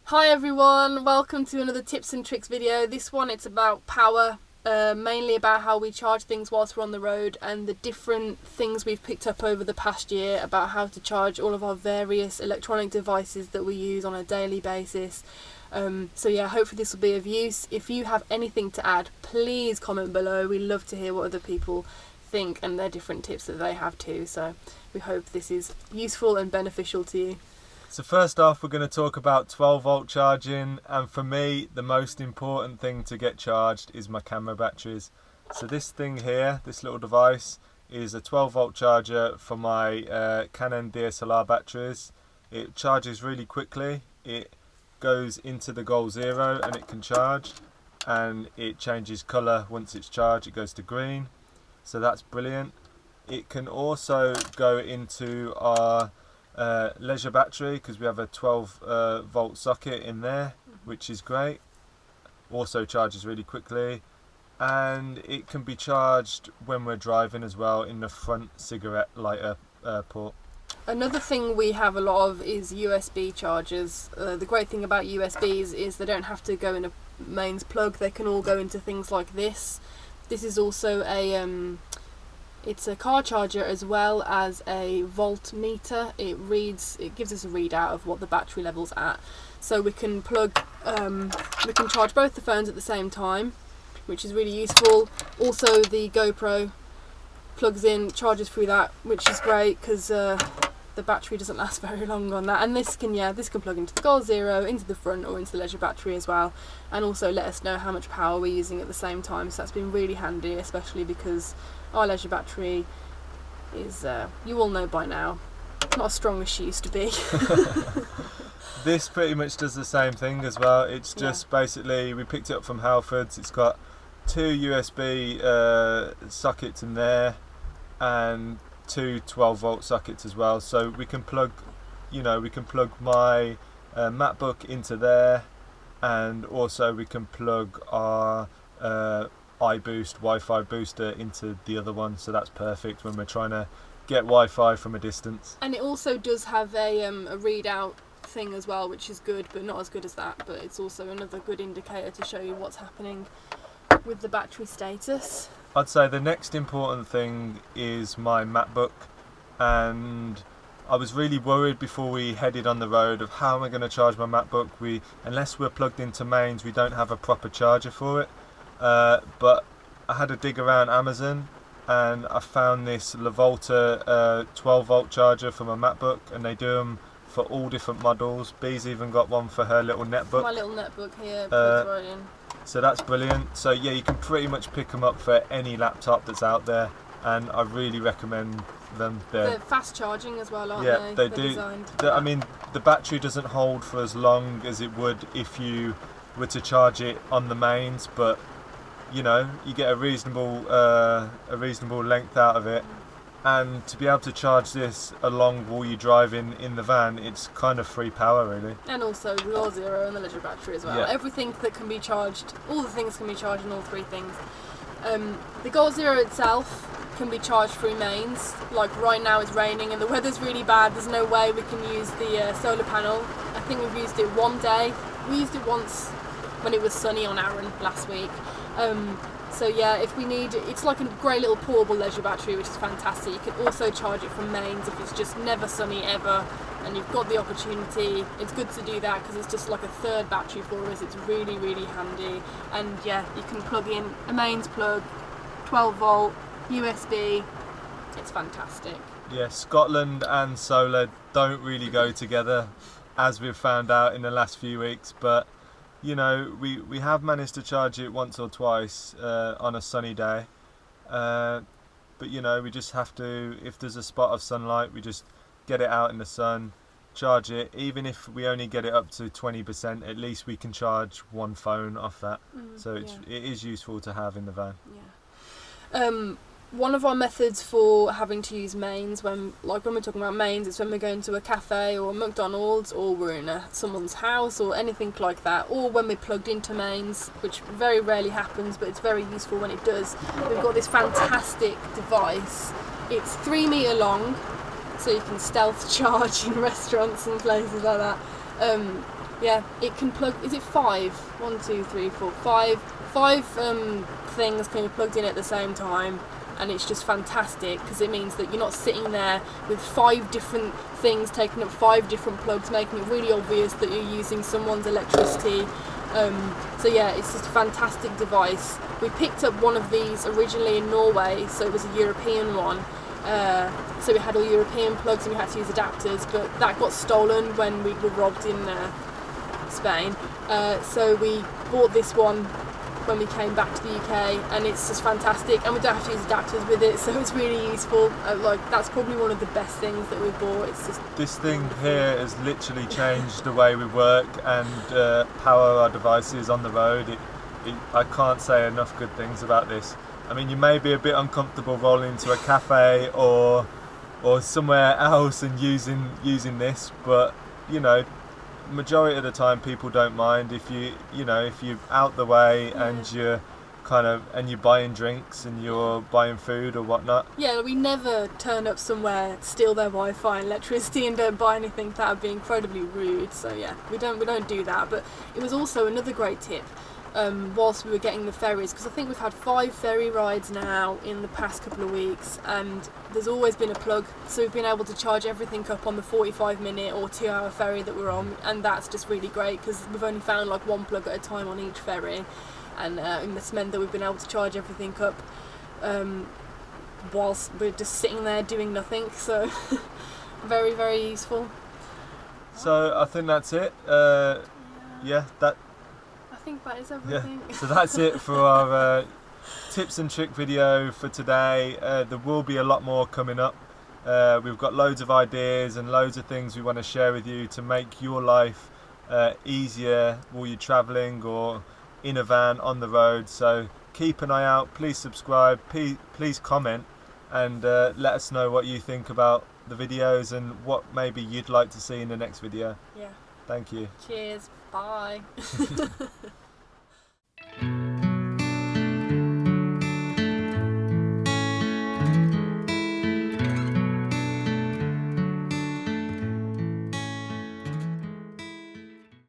Hi everyone, welcome to another tips and tricks video. This one it's about power, mainly about how we charge things whilst we're on the road and the different things we've picked up over the past year about how to charge all of our various electronic devices that we use on a daily basis. So yeah, hopefully this will be of use. If you have anything to add, please comment below. We love to hear what other people think and their different tips that they have too. So we hope this is useful and beneficial to you. So first off, we're going to talk about 12 volt charging, and for me the most important thing to get charged is my camera batteries. So this thing here, this little device, is a 12 volt charger for my Canon DSLR batteries. It charges really quickly, it goes into the goal zero and it can charge, and it changes colour once it's charged, it goes to green, so that's brilliant. It can also go into our leisure battery because we have a 12 volt socket in there, which is great. Also charges really quickly, and it can be charged when we're driving as well in the front cigarette lighter port. Another thing we have a lot of is USB chargers. The great thing about USBs is they don't have to go in a mains plug, they can all go into things like this. This is also it's a car charger as well as a voltmeter. It gives us a readout of what the battery level's at. So we can we can charge both the phones at the same time, which is really useful. Also the GoPro plugs in, charges through that, which is great because the battery doesn't last very long on that. And this can plug into the Goal Zero, into the front, or into the leisure battery as well, and also let us know how much power we're using at the same time. So that's been really handy, especially because our leisure battery is, you all know by now, not as strong as she used to be. This pretty much does the same thing as well. It's just basically, we picked it up from Halfords. It's got two USB sockets in there and two 12 volt sockets as well. So we can plug, we can plug my MacBook into there, and also we can plug our iBoost Wi-Fi booster into the other one, so that's perfect when we're trying to get Wi-Fi from a distance. And it also does have a readout thing as well, which is good, but not as good as that, but it's also another good indicator to show you what's happening with the battery status. I'd say the next important thing is my MacBook, and I was really worried before we headed on the road of how am I going to charge my MacBook. Unless we're plugged into mains, we don't have a proper charger for it. But I had a dig around Amazon and I found this Lavolta 12 volt charger for my MacBook, and they do them for all different models. Bee's even got one for her little netbook. My little netbook here, plugs right in. So that's brilliant. So yeah, you can pretty much pick them up for any laptop that's out there, and I really recommend them. They're fast charging as well, aren't they? Yeah, they do. I mean, the battery doesn't hold for as long as it would if you were to charge it on the mains, but you get a reasonable length out of it. And to be able to charge this along while you're driving in the van, it's kind of free power really. And also the Goal Zero and the leisure battery as well. Yeah. Everything that can be charged, all the things can be charged in all three things. The Goal Zero itself can be charged through mains. Like right now it's raining and the weather's really bad, there's no way we can use the solar panel. I think we've used it one day. We used it once when it was sunny on Arran last week. So yeah, if we need, it's like a great little portable leisure battery, which is fantastic. You can also charge it from mains if it's just never sunny ever and you've got the opportunity. It's good to do that because it's just like a third battery for us. It's really, really handy. And yeah, you can plug in a mains plug, 12 volt, USB. It's fantastic. Yeah, Scotland and solar don't really go together, as we've found out in the last few weeks, but we have managed to charge it once or twice on a sunny day, but we just have to, if there's a spot of sunlight, we just get it out in the sun, charge it. Even if we only get it up to 20%, at least we can charge one phone off that. So it is useful to have in the van. One of our methods for having to use mains, when we're talking about mains, it's when we're going to a cafe or a McDonald's, or we're in someone's house or anything like that, or when we're plugged into mains, which very rarely happens, but it's very useful when it does. We've got this fantastic device. It's 3 metre long, so you can stealth charge in restaurants and places like that. Yeah, it can plug. Is it 5? 1, 2, 3, 4, 5. 5 things can be plugged in at the same time, and it's just fantastic because it means that you're not sitting there with 5 different things taking up 5 different plugs, making it really obvious that you're using someone's electricity. So yeah, it's just a fantastic device. We picked up one of these originally in Norway, so it was a European one. So we had all European plugs and we had to use adapters, but that got stolen when we were robbed in Spain. So we bought this one when we came back to the UK, and it's just fantastic, and we don't have to use adapters with it, so it's really useful. Like, that's probably one of the best things that we've bought. It's just this thing here has literally changed the way we work and power our devices on the road. I can't say enough good things about this. I mean, you may be a bit uncomfortable rolling into a cafe or somewhere else and using this, but you know, majority of the time people don't mind if you're out the way and you're buying drinks and you're buying food or whatnot. Yeah, we never turn up somewhere, steal their Wi-Fi and electricity and don't buy anything. That would be incredibly rude. So yeah, we don't do that. But it was also another great tip whilst we were getting the ferries, because I think we've had 5 ferry rides now in the past couple of weeks, and there's always been a plug, so we've been able to charge everything up on the 45-minute or 2-hour ferry that we're on, and that's just really great because we've only found like 1 plug at a time on each ferry, and it's meant that we've been able to charge everything up whilst we're just sitting there doing nothing, so very, very useful. So I think that's it. I think that is everything. Yeah. So that's it for our tips and trick video for today. There will be a lot more coming up. We've got loads of ideas and loads of things we want to share with you to make your life easier while you're travelling or in a van on the road. So keep an eye out, please subscribe, please comment, and let us know what you think about the videos and what maybe you'd like to see in the next video. Yeah. Thank you. Cheers. Bye.